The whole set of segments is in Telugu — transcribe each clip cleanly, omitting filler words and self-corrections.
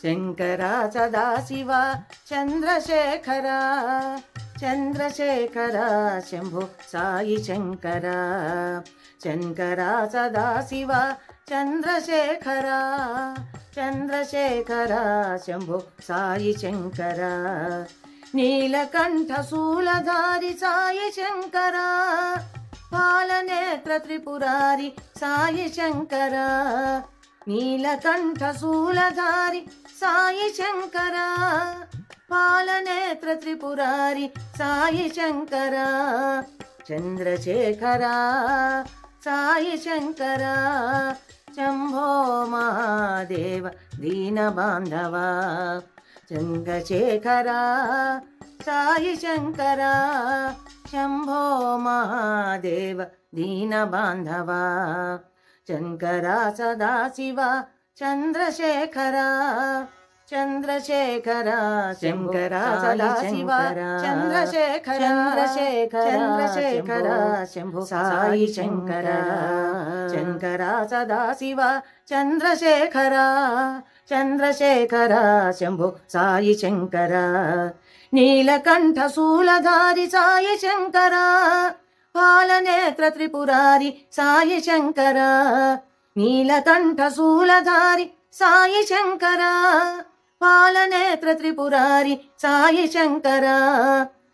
శంకరా సదాశివ చంద్రశేఖరా చంద్రశేఖరా శంభో సాయి శంకరా శంకరా సదాశివ చంద్రశేఖరా చంద్రశేఖరా శంభో సాయి శంకరా నీలకంఠ శూలధారి సాయి శంకరా పాలనేత్ర త్రిపురారి సాయి శంకరా నీలకంఠ శూలధారి సాయి శంకరా పాలనేత్ర త్రిపురారి సాయి శంకరా చంద్రశేఖరా సాయి శంకరా శంభో మహాదేవ దీనబాంధవ చంద్రశేఖరా సాయి శంకరా శంభో మహాదేవ దీనబాంధవ శంకరా సదాశివ చంద్రశేఖరా చంద్రశేఖరా శంకరా సదాశివ చంద్రశేఖరా చంద్రశేఖరా శంభో సాయి శంకరా శంకరా సదాశివ చంద్రశేఖరా చంద్రశేఖరా శంభో సాయి శంకరా నీలకంఠ శూలధారి సాయి శంకరా పాలనేత్ర త్రిపురారి సాయి శంకరా నీలకంఠ శూలధారి సాయి శంకరా పాలనేత్ర త్రిపురారి సాయి శంకరా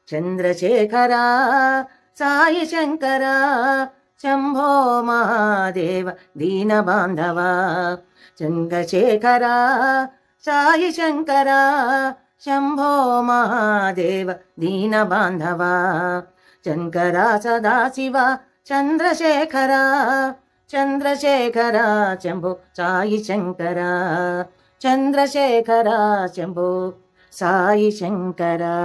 చంద్రశేఖరా సాయి శంకరా శంభో మహాదేవ దీనబాంధవ చంద్రశేఖరా సాయి శంకరా శంభో మహాదేవ దీనబాంధవ శంకరా సదాశివ చంద్రశేఖరా చంద్రశేఖరా శంభో సాయి శంకరా చంద్రశేఖరా శంభో సాయి శంకరా।